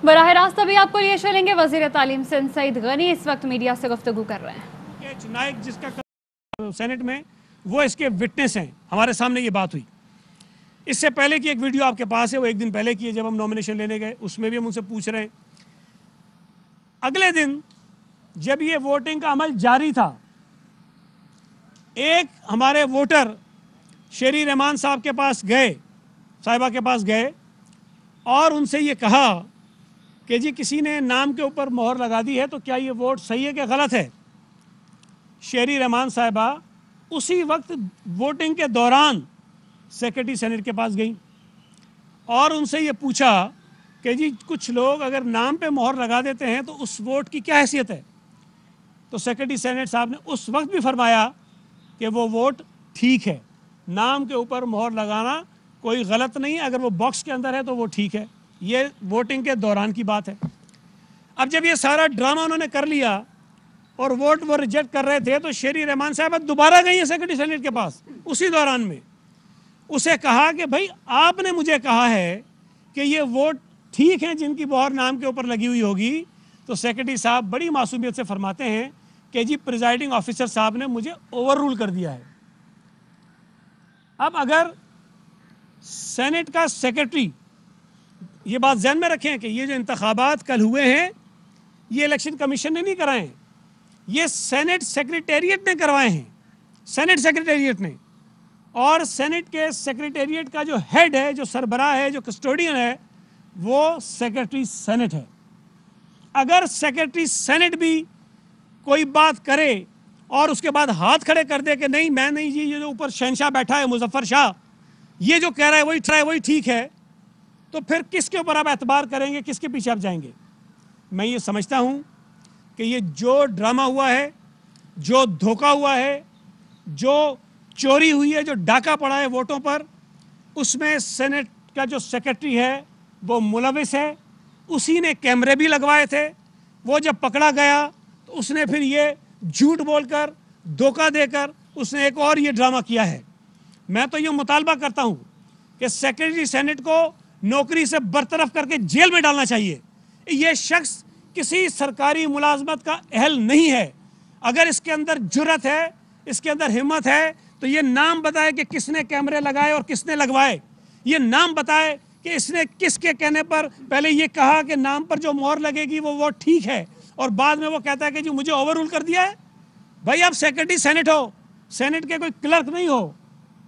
बराह रास्त अभी आपको लिए चलेंगे। वजीर तालीम सिंध सईद गनी इस वक्त मीडिया से गुफ्तगू कर रहे हैं। नायक जिसका सेनेट में वो इसके विटनेस हैं, हमारे सामने ये बात हुई। इससे पहले की एक वीडियो आपके पास है, वो एक दिन पहले की है जब हम नॉमिनेशन लेने गए, उसमें भी हम उनसे पूछ रहे हैं। अगले दिन जब ये वोटिंग का अमल जारी था, एक हमारे वोटर शेरी रहमान साहब के पास गए, साहिबा के पास गए और उनसे ये कहा कि जी किसी ने नाम के ऊपर मोहर लगा दी है, तो क्या ये वोट सही है कि गलत है। शेरी रहमान साहिबा उसी वक्त वोटिंग के दौरान सेक्रेटरी सेनेट के पास गई और उनसे ये पूछा कि जी कुछ लोग अगर नाम पे मोहर लगा देते हैं तो उस वोट की क्या हैसियत है। तो सेक्रेटरी सेनेट साहब ने उस वक्त भी फरमाया कि वो वोट ठीक है, नाम के ऊपर मोहर लगाना कोई गलत नहीं, अगर वो बॉक्स के अंदर है तो वो ठीक है। ये वोटिंग के दौरान की बात है। अब जब ये सारा ड्रामा उन्होंने कर लिया और वोट वो रिजेक्ट कर रहे थे, तो शेरी रहमान साहब दोबारा गई है सेक्रेटरी सेनेट के पास उसी दौरान में। उसे कहा कि भाई आपने मुझे कहा है कि ये वोट ठीक है जिनकी मोहर नाम के ऊपर लगी हुई होगी। तो सेक्रेटरी साहब बड़ी मासूमियत से फरमाते हैं कि जी प्रिजाइडिंग ऑफिसर साहब ने मुझे ओवर रूल कर दिया है। अब अगर सेनेट का सेक्रेटरी, ये बात ध्यान में रखें कि ये जो इंतखाबात कल हुए हैं ये इलेक्शन कमीशन ने नहीं कराए हैं, ये सेनेट सेक्रेटेरिएट ने करवाए हैं, सेनेट सेक्रेटेरिएट ने। और सेनेट के सेक्रेटेरिएट का जो हेड है, जो सरबराह है, जो कस्टोडियन है, वो सेक्रेटरी सेनेट है। अगर सेक्रेटरी सेनेट भी कोई बात करे और उसके बाद हाथ खड़े कर दे कि नहीं मैं नहीं जी, ये जो ऊपर शहनशाह बैठा है मुजफ्फर शाह, ये जो कह रहा है वही ठीक है, तो फिर किसके ऊपर आप एतबार करेंगे, किसके पीछे आप जाएंगे। मैं ये समझता हूँ कि ये जो ड्रामा हुआ है, जो धोखा हुआ है, जो चोरी हुई है, जो डाका पड़ा है वोटों पर, उसमें सेनेट का जो सेक्रेटरी है वो मुलविस है। उसी ने कैमरे भी लगवाए थे। वो जब पकड़ा गया तो उसने फिर ये झूठ बोलकर, धोखा देकर उसने एक और ये ड्रामा किया है। मैं तो ये मुतालबा करता हूँ कि सेक्रेटरी सेनेट को नौकरी से बरतरफ करके जेल में डालना चाहिए। ये शख्स किसी सरकारी मुलाजमत का अहल नहीं है। अगर इसके अंदर जुर्रत है, इसके अंदर हिम्मत है, तो ये नाम बताए कि किसने कैमरे लगाए और किसने लगवाए। ये नाम बताए कि इसने किसके कहने पर पहले ये कहा कि नाम पर जो मोहर लगेगी वो ठीक है, और बाद में वो कहता है कि जी मुझे ओवर रूल कर दिया है। भाई आप सेक्रेटरी सेनेट हो, सेनेट के कोई क्लर्क नहीं हो।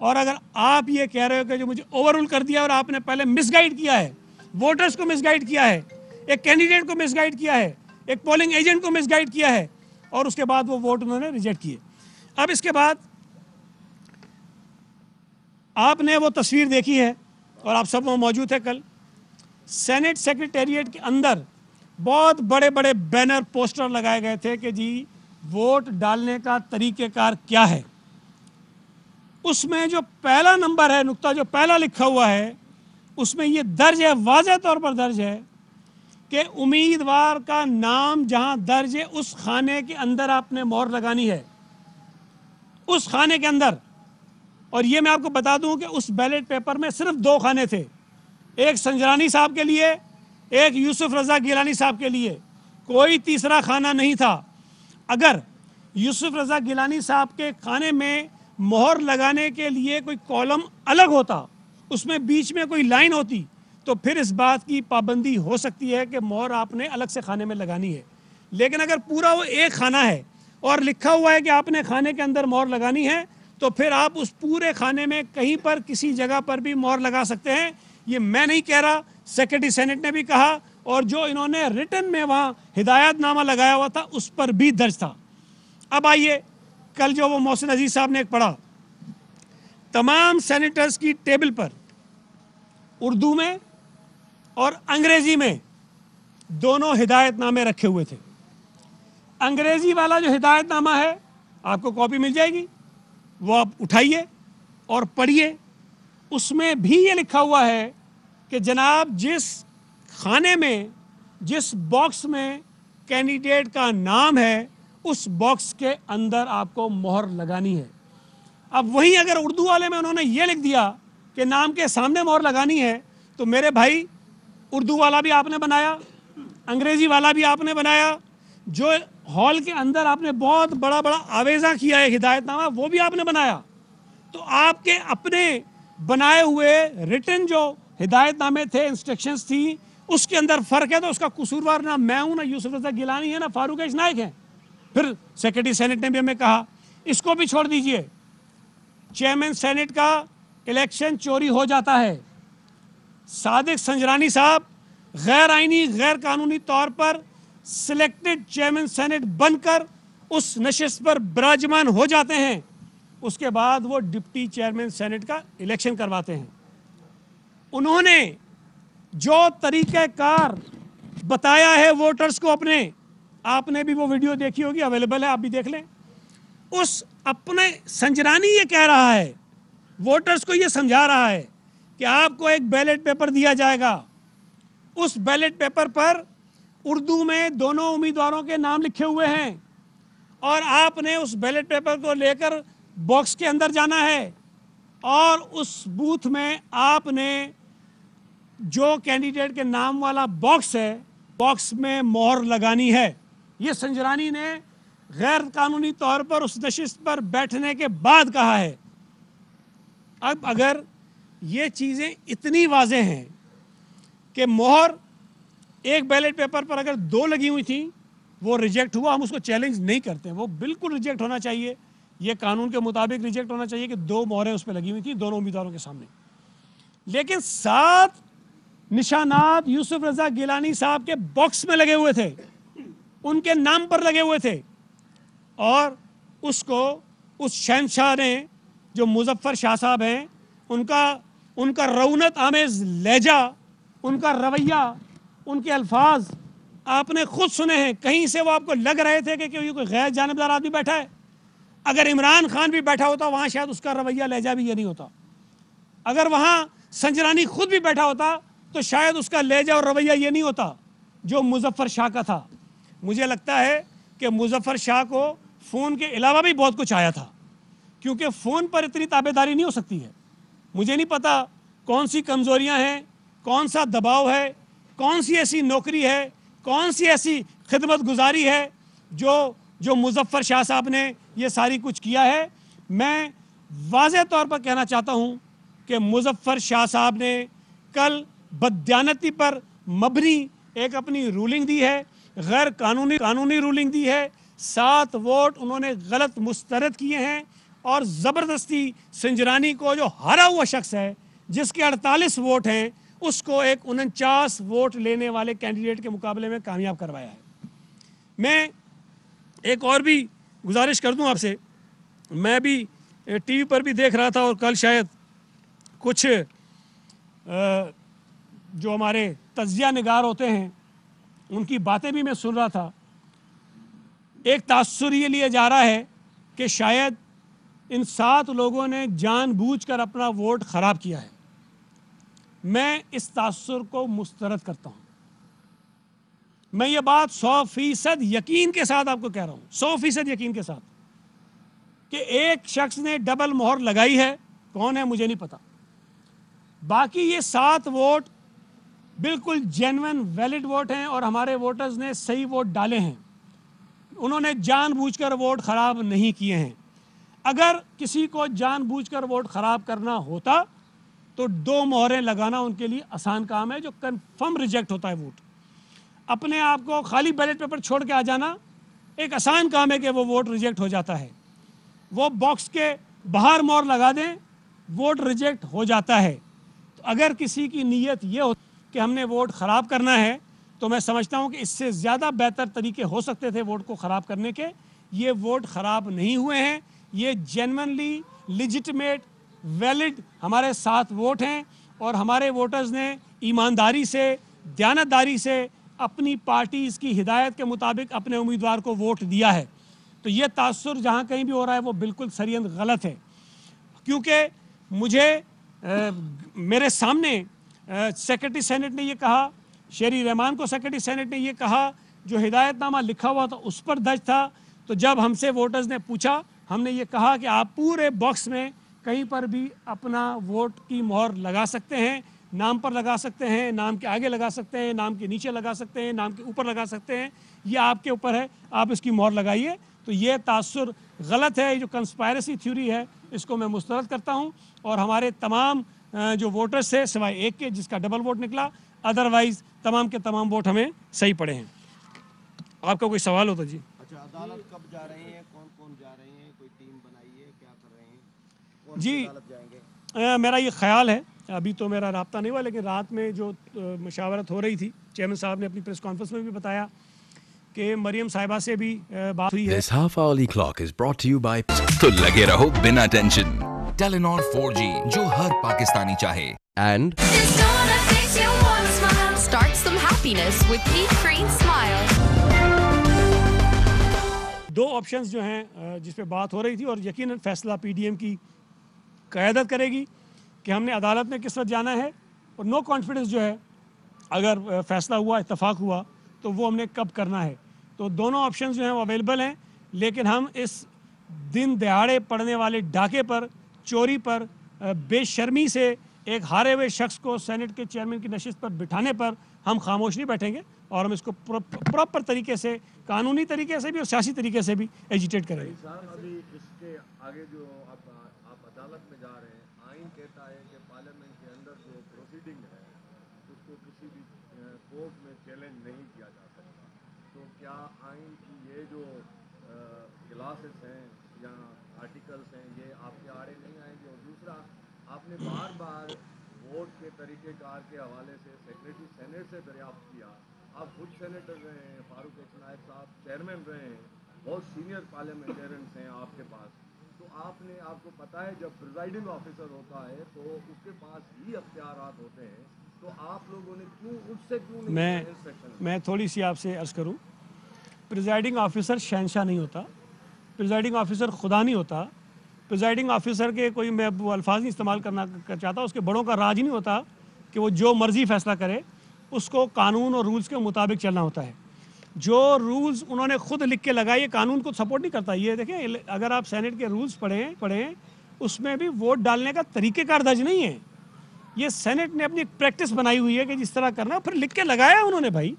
और अगर आप ये कह रहे हो कि जो मुझे ओवर रूल कर दिया, और आपने पहले मिसगाइड किया है, वोटर्स को मिसगाइड किया है, एक कैंडिडेट को मिसगाइड किया है, एक पोलिंग एजेंट को मिसगाइड किया है, और उसके बाद वो वोट उन्होंने रिजेक्ट किए। अब इसके बाद आपने वो तस्वीर देखी है और आप सब वहाँ मौजूद है। कल सेनेट सेक्रेटेरिएट के अंदर बहुत बड़े बड़े बैनर पोस्टर लगाए गए थे कि जी वोट डालने का तरीक़ेकार क्या है। उसमें जो पहला नंबर है, नुक्ता जो पहला लिखा हुआ है, उसमें ये दर्ज है, वाज़ेह तौर पर दर्ज है कि उम्मीदवार का नाम जहां दर्ज है उस खाने के अंदर आपने मोहर लगानी है, उस खाने के अंदर। और ये मैं आपको बता दूं कि उस बैलेट पेपर में सिर्फ 2 खाने थे, एक संजरानी साहब के लिए, एक यूसुफ रज़ा गिलानी साहब के लिए, कोई तीसरा खाना नहीं था। अगर यूसुफ रज़ा गिलानी साहब के खाने में मोहर लगाने के लिए कोई कॉलम अलग होता, उसमें बीच में कोई लाइन होती, तो फिर इस बात की पाबंदी हो सकती है कि मोहर आपने अलग से खाने में लगानी है। लेकिन अगर पूरा वो एक खाना है और लिखा हुआ है कि आपने खाने के अंदर मोहर लगानी है, तो फिर आप उस पूरे खाने में कहीं पर किसी जगह पर भी मोहर लगा सकते हैं। ये मैं नहीं कह रहा, सेक्रेटरी सेनेट ने भी कहा, और जो इन्होंने रिटन में वहाँ हिदायतनामा लगाया हुआ था उस पर भी दर्ज था। अब आइए, कल जो वो मोहसिन अजीज साहब ने एक पढ़ा, तमाम सेनेटर्स की टेबल पर उर्दू में और अंग्रेजी में दोनों हिदायतनामे रखे हुए थे। अंग्रेजी वाला जो हिदायतनामा है, आपको कॉपी मिल जाएगी, वो आप उठाइए और पढ़िए। उसमें भी ये लिखा हुआ है कि जनाब जिस खाने में, जिस बॉक्स में कैंडिडेट का नाम है, उस बॉक्स के अंदर आपको मोहर लगानी है। अब वहीं अगर उर्दू वाले में उन्होंने ये लिख दिया कि नाम के सामने मोहर लगानी है, तो मेरे भाई उर्दू वाला भी आपने बनाया, अंग्रेजी वाला भी आपने बनाया, जो हॉल के अंदर आपने बहुत बड़ा बड़ा आवेजा किया है हिदायतनामा, वो भी आपने बनाया। तो आपके अपने बनाए हुए रिटन जो हिदायतनामे थे, इंस्ट्रक्शंस थी, उसके अंदर फ़र्क है। तो उसका कसूरवार ना मैं हूँ, ना यूसुफ रज़ा गिलानी है, ना फारूक एच नाइक है। फिर सेक्रेटरी सेनेट ने भी हमें कहा इसको भी छोड़ दीजिए, चेयरमैन सेनेट का इलेक्शन चोरी हो जाता है। सादिक संजरानी साहब गैर आइनी गैर कानूनी तौर पर सिलेक्टेड चेयरमैन सेनेट बनकर उस नशिस्त पर विराजमान हो जाते हैं, उसके बाद वो डिप्टी चेयरमैन सेनेट का इलेक्शन करवाते हैं। उन्होंने जो तरीक़ाकार बताया है वोटर्स को अपने, आपने भी वो वीडियो देखी होगी, अवेलेबल है, आप भी देख लें। उस अपने संजरानी ये कह रहा है, वोटर्स को ये समझा रहा है कि आपको एक बैलेट पेपर दिया जाएगा, उस बैलेट पेपर पर उर्दू में दोनों उम्मीदवारों के नाम लिखे हुए हैं और आपने उस बैलेट पेपर को लेकर बॉक्स के अंदर जाना है और उस बूथ में आपने जो कैंडिडेट के नाम वाला बॉक्स है, बॉक्स में मोहर लगानी है। ये संजरानी ने गैर कानूनी तौर पर उस नशिस्त पर बैठने के बाद कहा है। अब अगर ये चीज़ें इतनी वाज़ेह हैं कि मोहर एक बैलेट पेपर पर अगर 2 लगी हुई थी, वो रिजेक्ट हुआ, हम उसको चैलेंज नहीं करते, वो बिल्कुल रिजेक्ट होना चाहिए, ये कानून के मुताबिक रिजेक्ट होना चाहिए कि 2 मोहरें उस पर लगी हुई थी दोनों उम्मीदवारों के सामने। लेकिन 7 निशानात यूसुफ रज़ा गिलानी साहब के बॉक्स में लगे हुए थे, उनके नाम पर लगे हुए थे, और उसको उस शहनशाह ने, जो मुजफ्फर शाह साहब हैं, उनका रौनत आमेज लहजा, उनका रवैया, उनके अल्फाज आपने खुद सुने हैं। कहीं से वो आपको लग रहे थे कि कोई गैर जानिबदार आदमी बैठा है। अगर इमरान खान भी बैठा होता वहाँ शायद उसका रवैया लहजा भी ये नहीं होता। अगर वहाँ संजरानी खुद भी बैठा होता तो शायद उसका लहजा और रवैया ये नहीं होता जो मुजफ्फर शाह का था। मुझे लगता है कि मुजफ्फर शाह को फ़ोन के अलावा भी बहुत कुछ आया था, क्योंकि फ़ोन पर इतनी ताबेदारी नहीं हो सकती है। मुझे नहीं पता कौन सी कमज़ोरियाँ हैं, कौन सा दबाव है, कौन सी ऐसी नौकरी है, कौन सी ऐसी खिदमत गुजारी है जो मुजफ्फर शाह साहब ने ये सारी कुछ किया है। मैं वाज़ेह तौर पर कहना चाहता हूँ कि मुजफ्फर शाह साहब ने कल बददियानती पर मबनी एक अपनी रूलिंग दी है, गैर कानूनी रूलिंग दी है। 7 वोट उन्होंने गलत मुस्तरद किए हैं और ज़बरदस्ती संजरानी को, जो हारा हुआ शख्स है जिसके 48 वोट हैं, उसको एक 49 वोट लेने वाले कैंडिडेट के मुकाबले में कामयाब करवाया है। मैं एक और भी गुजारिश कर दूं आपसे, मैं भी टीवी पर भी देख रहा था और कल शायद कुछ जो हमारे तज्जिया निगार होते हैं उनकी बातें भी मैं सुन रहा था। एक तासुर ये लिया जा रहा है कि शायद इन 7 लोगों ने जानबूझकर अपना वोट ख़राब किया है। मैं इस तासुर को मुस्तरद करता हूँ। मैं ये बात 100% यकीन के साथ आपको कह रहा हूँ, 100% यकीन के साथ, कि एक शख्स ने डबल मोहर लगाई है, कौन है मुझे नहीं पता। बाकी ये 7 वोट बिल्कुल जेन्युइन वैलिड वोट हैं और हमारे वोटर्स ने सही वोट डाले हैं। उन्होंने जानबूझकर वोट ख़राब नहीं किए हैं। अगर किसी को जानबूझकर वोट ख़राब करना होता तो 2 मोहरें लगाना उनके लिए आसान काम है, जो कन्फर्म रिजेक्ट होता है वोट। अपने आप को खाली बैलेट पेपर छोड़ के आ जाना एक आसान काम है कि वो वोट रिजेक्ट हो जाता है। वो बॉक्स के बाहर मोहर लगा दें, वोट रिजेक्ट हो जाता है। तो अगर किसी की नीयत ये हो कि हमने वोट ख़राब करना है, तो मैं समझता हूँ कि इससे ज़्यादा बेहतर तरीके हो सकते थे वोट को ख़राब करने के। ये वोट ख़राब नहीं हुए हैं, ये जेन्युइनली लिजिटिमेट वैलिड हमारे 7 वोट हैं और हमारे वोटर्स ने ईमानदारी से, दयानतदारी से अपनी पार्टीज़ की हिदायत के मुताबिक अपने उम्मीदवार को वोट दिया है। तो ये तासुर जहाँ कहीं भी हो रहा है वो बिल्कुल सरियंद गलत है, क्योंकि मुझे मेरे सामने सेक्रेटरी सेनेट ने ये कहा, शेरी रहमान को सेक्रेटरी सेनेट ने ये कहा, जो हिदायतनामा लिखा हुआ था उस पर दर्ज था। तो जब हमसे वोटर्स ने पूछा, हमने ये कहा कि आप पूरे बॉक्स में कहीं पर भी अपना वोट की मोहर लगा सकते हैं, नाम पर लगा सकते हैं, नाम के आगे लगा सकते हैं, नाम के नीचे लगा सकते हैं, नाम के ऊपर लगा सकते हैं, ये आपके ऊपर है, आप इसकी मोहर लगाइए। तो ये तासुर गलत है, ये जो कंस्पायरेसी थ्योरी है इसको मैं मुस्तरद करता हूँ। और हमारे तमाम जो वोटर्स थे सिवाय एक के जिसका डबल वोट निकला, अदरवाइज तमाम के तमाम वोट हमें सही पड़े हैं। आपका कोई सवाल हो तो जी। अच्छा, अदालत कब जा रहे हैं, कौन कौन जा रहे हैं, कोई टीम बनाई है, क्या कर रहे हैं, कौन जी, सी अदालत जाएंगे? मेरा ये ख्याल है, अभी तो मेरा राब्ता नहीं हुआ, लेकिन रात में जो मशावरत हो रही थी, चेयरमैन साहब ने अपनी प्रेस कॉन्फ्रेंस में भी बताया कि मरियम साहिबा से भी बात हुई है। This half-hourly clock is brought to you by तो लगे रहो बिना टेंशन Telenor 4G जो हर पाकिस्तानी चाहे and This donut makes you wanna smile. Start some happiness with Eat Green Smile. दो ऑप्शंस जो हैं जिस पे बात हो रही थी, और यकीनन फैसला पीडीएम की क़यादत करेगी कि हमने अदालत में किस वक्त जाना है, और नो कॉन्फिडेंस जो है अगर फैसला हुआ, इत्तफाक हुआ, तो वो हमने कब करना है। तो दोनों ऑप्शंस जो हैं वो अवेलेबल हैं, लेकिन हम इस दिन दहाड़े पड़ने वाले डाके पर, चोरी पर, बेशर्मी से एक हारे हुए शख्स को सेनेट के चेयरमैन की नशिस्त पर बिठाने पर हम खामोश नहीं बैठेंगे, और हम इसको प्रॉपर तरीके से, कानूनी तरीके से भी और सियासी तरीके से भी एजिटेट करेंगे। साहब, अभी इसके आगे जो आप अदालत में जा रहे हैं, आइन कहता है कि पार्लियामेंट के अंदर जो प्रोसीडिंग है उसको किसी भी कोर्ट में चैलेंज नहीं किया जा सकता। तो क्या आइन की ये जो क्लासेस हैं या आर्टिकल्स हैं, ये आपके आड़े नहीं आएंगे? और दूसरा, आपने बार बार वोट के तरीक़ेकार के हवाले से सेक्रेटरी सेनेट से दरियाफ्त किया। आप खुद सेनेटर रहे हैं, फारूक नायब साहब चेयरमैन रहे हैं, बहुत सीनियर पार्लियामेंटेरियंस हैं आपके पास। तो आपको पता है जब प्रिजाइडिंग ऑफिसर होता है तो उसके पास ही अख्तियारात होते हैं, तो आप लोगों ने उससे क्यों नहीं इंस्ट्रक्शन? मैं थोड़ी सी आपसे अर्ज़ करूं, प्रिजाइडिंग ऑफिसर शहंशाह नहीं होता, प्रिजाइडिंग ऑफिसर खुदा नहीं होता, प्रिजाइडिंग ऑफिसर के कोई मैं वो अल्फाज नहीं इस्तेमाल करना चाहता, उसके बड़ों का राज नहीं होता कि वो जो मर्ज़ी फ़ैसला करे, उसको कानून और रूल्स के मुताबिक चलना होता है। जो रूल्स उन्होंने खुद लिख के लगाए, ये कानून को सपोर्ट नहीं करता। ये देखें, अगर आप सेनेट के रूल्स पढ़ें उसमें भी वोट डालने का तरीक़ेकार दर्ज नहीं है। ये सेनेट ने अपनी एक प्रैक्टिस बनाई हुई है कि जिस तरह करना, फिर लिख के लगाया उन्होंने। भाई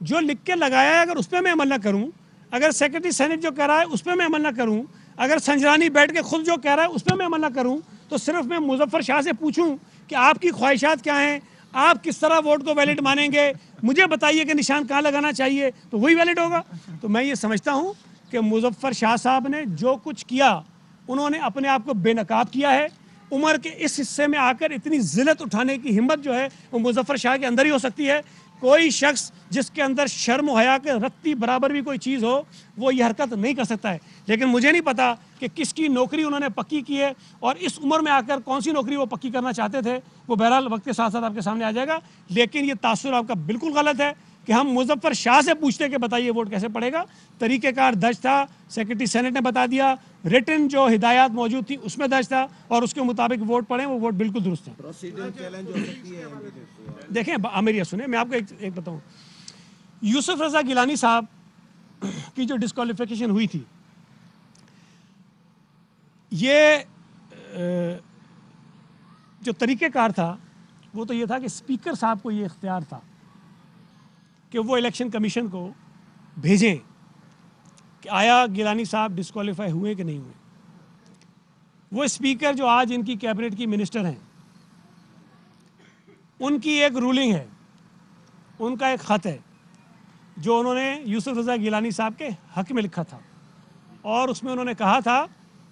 जो लिख के लगाया है, अगर उस पर मैं अमल ना करूँ, अगर सेक्रेटरी सेनेट जो कह रहा है उस पर मैं अमल ना करूँ, अगर संजरानी बैठ के खुद जो कह रहा है उस पर मैं अमल ना करूँ, तो सिर्फ मैं मुजफ्फर शाह से पूछूँ कि आपकी ख्वाहिशात क्या हैं, आप किस तरह वोट को वैलिड मानेंगे, मुझे बताइए कि निशान कहाँ लगाना चाहिए, तो वही वैलिड होगा। तो मैं ये समझता हूँ कि मुजफ्फर शाह साहब ने जो कुछ किया, उन्होंने अपने आप को बेनकाब किया है। उम्र के इस हिस्से में आकर इतनी जिल्लत उठाने की हिम्मत जो है वो मुजफ्फर शाह के अंदर ही हो सकती है। कोई शख्स जिसके अंदर शर्म हया के रत्ती बराबर भी कोई चीज़ हो, वो ये हरकत नहीं कर सकता है। लेकिन मुझे नहीं पता कि किसकी नौकरी उन्होंने पक्की की है, और इस उम्र में आकर कौन सी नौकरी वो पक्की करना चाहते थे, वो बहरहाल वक्त के साथ साथ आपके सामने आ जाएगा। लेकिन ये तासुर आपका बिल्कुल गलत है कि हम मुजफ्फर शाह से पूछते कि बताइए वोट कैसे पड़ेगा। तरीक़ेकार दर्ज था, सेक्रेटरी सेनेट ने बता दिया, रिटन जो हिदायत मौजूद थी उसमें दर्ज था, और उसके मुताबिक वोट पड़े, वो वोट बिल्कुल दुरुस्त है। प्रोसीडिंग चैलेंज हो सकती है? देखें, मेरी सुने, मैं आपको एक बताऊं, यूसुफ रज़ा गिलानी साहब की जो डिस्क्वालिफिकेशन हुई थी, ये जो तरीक़ेकार था वो तो ये था कि स्पीकर साहब को ये इख्तियार था कि वो इलेक्शन कमीशन को भेजें कि आया गिलानी साहब डिस्क्वालीफाई हुए कि नहीं हुए। वो स्पीकर जो आज इनकी कैबिनेट की मिनिस्टर हैं, उनकी एक रूलिंग है, उनका एक ख़त है जो उन्होंने यूसुफ रज़ा गिलानी साहब के हक़ में लिखा था, और उसमें उन्होंने कहा था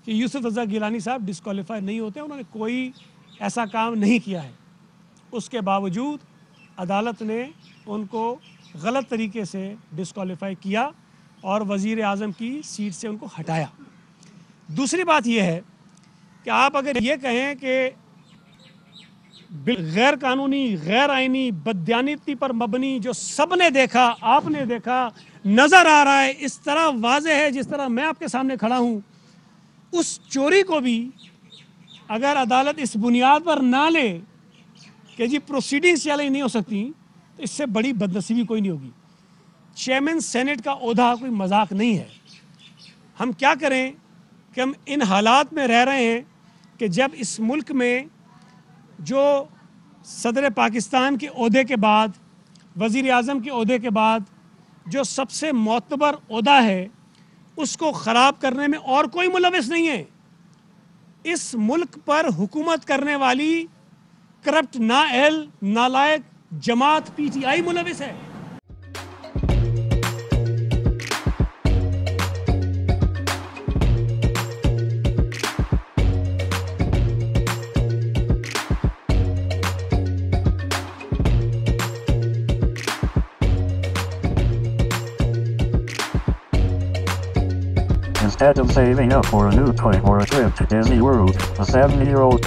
कि यूसुफ रज़ा गिलानी साहब डिस्क्वालीफाई नहीं होते, उन्होंने कोई ऐसा काम नहीं किया है। उसके बावजूद अदालत ने उनको गलत तरीके से डिस्क्वालीफाई किया और वज़ीर आज़म की सीट से उनको हटाया। दूसरी बात यह है कि आप अगर ये कहें कि गैर कानूनी, गैर आइनी, बददियानती पर मबनी जो सब ने देखा, आपने देखा, नज़र आ रहा है, इस तरह वाज़ेह है जिस तरह मैं आपके सामने खड़ा हूँ, उस चोरी को भी अगर अदालत इस बुनियाद पर ना ले कि जी प्रोसीडिंग्स चैलेंज नहीं हो सकती, तो इससे बड़ी बदनसीबी कोई नहीं होगी। चेयरमैन सेनेट का ओहदा कोई मजाक नहीं है। हम क्या करें कि हम इन हालात में रह रहे हैं कि जब इस मुल्क में जो सदर पाकिस्तान के ओहदे के बाद, वज़ीर आज़म के ओहदे के बाद जो सबसे मोतबर ओहदा है, उसको ख़राब करने में और कोई मुलविस नहीं है। इस मुल्क पर हुकूमत करने वाली करप्ट नाअहल नालायक जमात PTI मुलविस है। Instead of saving up for a new toy or a trip to Disney World, a 70-year-old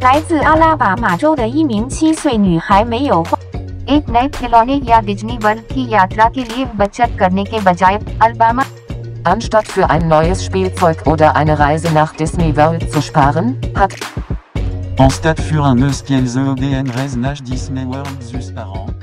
来自阿拉巴马州的一名7岁女孩没有花 एक नए खिलौने या डिज्नी वर्ल्ड की यात्रा के लिए बचत करने के बजाय Alabama Anstatt für ein neues Spielzeug oder eine Reise nach Disney World zu sparen, hat Anstatt für un neus Spielzeug oder eine Reise nach Disney World zu sparen,